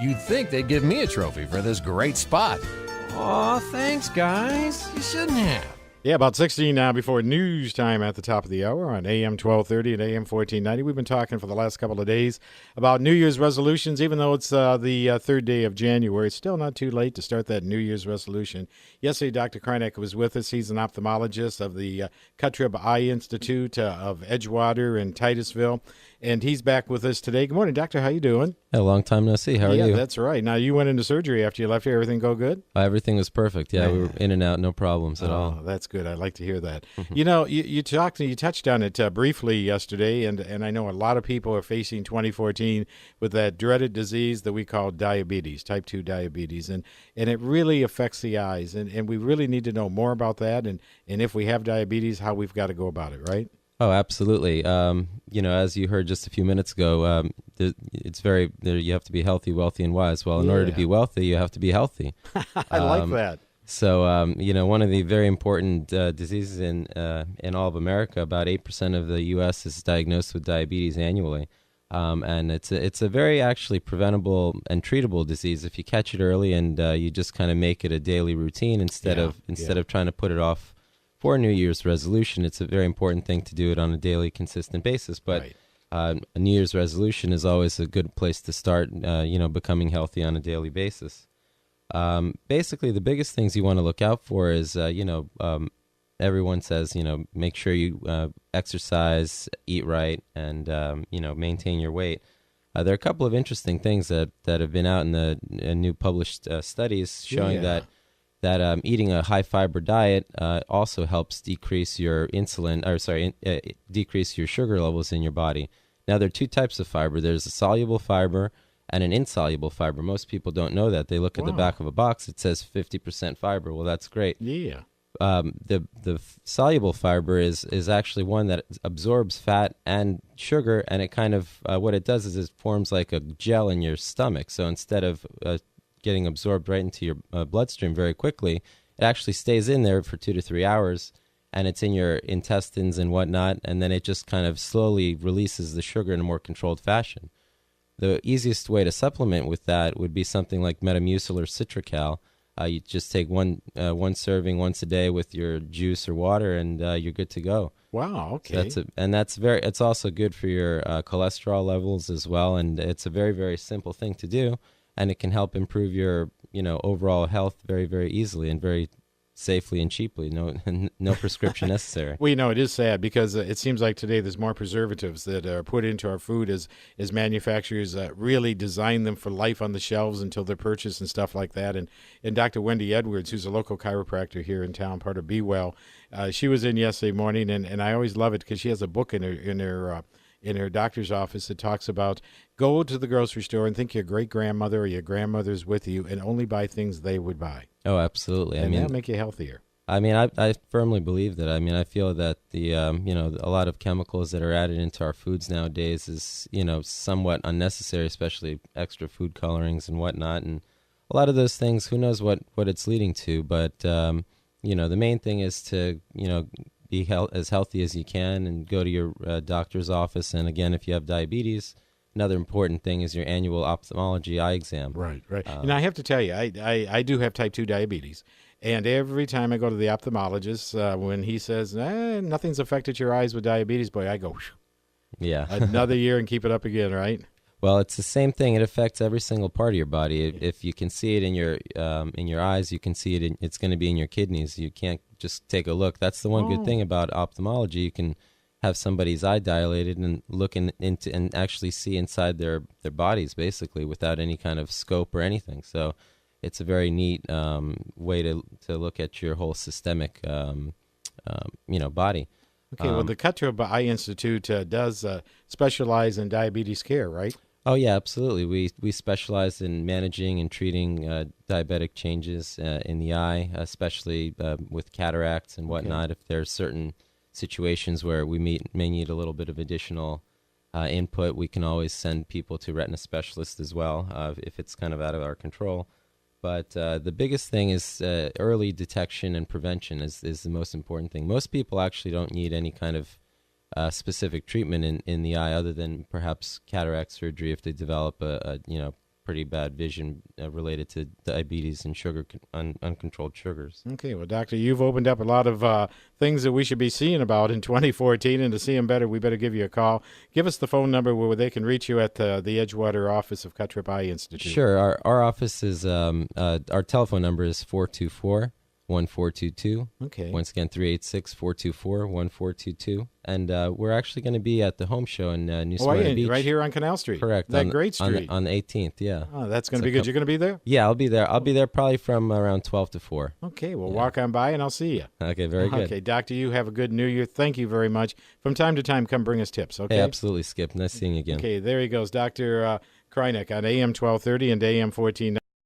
You'd think they'd give me a trophy for this great spot. Aw, thanks, guys. You shouldn't have. Yeah, about 16 now before news time at the top of the hour on AM 1230 and AM 1490. We've been talking for the last couple of days about New Year's resolutions. Even though it's the third day of January, it's still not too late to start that New Year's resolution. Yesterday, Dr. Krynek was with us. He's an ophthalmologist of the Cutrib Eye Institute of Edgewater in Titusville, and he's back with us today. Good morning, Doctor. How you doing? A long time no see. How are you? Yeah, that's right. Now, you went into surgery after you left here. Everything go good? Everything was perfect. Yeah, we were in and out, no problems at all. That's good. I like to hear that. You know, you touched on it briefly yesterday, and I know a lot of people are facing 2014 with that dreaded disease that we call diabetes, type 2 diabetes, and it really affects the eyes, and we really need to know more about that, and if we have diabetes, how we've got to go about it, right? Oh, absolutely. As you heard just a few minutes ago, you have to be healthy, wealthy, and wise. Well, in order to be wealthy, you have to be healthy. I like that. So, one of the very important diseases in all of America, about 8% of the U.S. is diagnosed with diabetes annually. And it's a very actually preventable and treatable disease if you catch it early and you just kind of make it a daily routine instead of trying to put it off for a New Year's resolution. It's a very important thing to do it on a daily, consistent basis. But a New Year's resolution is always a good place to start, becoming healthy on a daily basis. Basically, the biggest things you want to look out for is, everyone says, make sure you exercise, eat right, and, maintain your weight. There are a couple of interesting things that have been out in the new published studies showing that eating a high-fiber diet also helps decrease your decrease your sugar levels in your body. Now, there are two types of fiber. There's a soluble fiber and an insoluble fiber. Most people don't know that. They look at the back of a box. It says 50% fiber. Well, that's great. Yeah. The soluble fiber is actually one that absorbs fat and sugar, and it kind of what it does is it forms like a gel in your stomach. So instead of getting absorbed right into your bloodstream very quickly, it actually stays in there for 2 to 3 hours, and it's in your intestines and whatnot, and then it just kind of slowly releases the sugar in a more controlled fashion. The easiest way to supplement with that would be something like Metamucil or Citracal. You just take one serving once a day with your juice or water, and you're good to go. Wow, okay. So it's also good for your cholesterol levels as well, and it's a very, very simple thing to do, and it can help improve your overall health very, very easily and very safely and cheaply. No prescription necessary. Well, it is sad because it seems like today there's more preservatives that are put into our food as manufacturers really design them for life on the shelves until they're purchased and stuff like that. And Dr. Wendy Edwards, who's a local chiropractor here in town, part of Be Well, she was in yesterday morning, and I always love it because she has a book in her doctor's office that talks about go to the grocery store and think your great-grandmother or your grandmother's with you and only buy things they would buy. Oh, absolutely. And that'll make you healthier. I firmly believe that. I feel that the a lot of chemicals that are added into our foods nowadays is somewhat unnecessary, especially extra food colorings and whatnot. And a lot of those things, who knows what it's leading to? But the main thing is to be as healthy as you can and go to your doctor's office. And again, if you have diabetes, another important thing is your annual ophthalmology eye exam. Right. And I have to tell you, I do have type 2 diabetes. And every time I go to the ophthalmologist, when he says, nothing's affected your eyes with diabetes, boy, I go, yeah, another year and keep it up again, right? Well, it's the same thing. It affects every single part of your body. If you can see it in your eyes, you can see it. It's going to be in your kidneys. You can't just take a look. That's the one good thing about ophthalmology. You can have somebody's eye dilated and look into and actually see inside their bodies, basically, without any kind of scope or anything. So it's a very neat way to look at your whole systemic body. Okay, well, the Cutrib Eye Institute does specialize in diabetes care, right? Oh, yeah, absolutely. We specialize in managing and treating diabetic changes in the eye, especially with cataracts and whatnot. If there's certain situations where we may need a little bit of additional input, we can always send people to retina specialists as well if it's kind of out of our control. But the biggest thing is early detection and prevention is the most important thing. Most people actually don't need any kind of specific treatment in the eye other than perhaps cataract surgery if they develop a pretty bad vision related to diabetes and uncontrolled sugars. Okay, well, Doctor, you've opened up a lot of things that we should be seeing about in 2014, and to see them better, we better give you a call. Give us the phone number where they can reach you at the Edgewater office of Cuttrip Eye Institute. Sure. Our office is, our telephone number is 424-1422. Okay. Once again, 386-424-1422. And we're actually going to be at the home show in New Smyrna Beach. Right here on Canal Street. Correct. That great street. On the 18th, yeah. Oh, that's going to be good. You're going to be there? Yeah, I'll be there. I'll be there probably from around 12 to 4. Okay, well, walk on by and I'll see you. Okay, very good. Okay, Doctor, you have a good New Year. Thank you very much. From time to time, come bring us tips, okay? Hey, absolutely, Skip. Nice seeing you again. Okay, there he goes, Dr. Krynick on AM 1230 and AM 1490.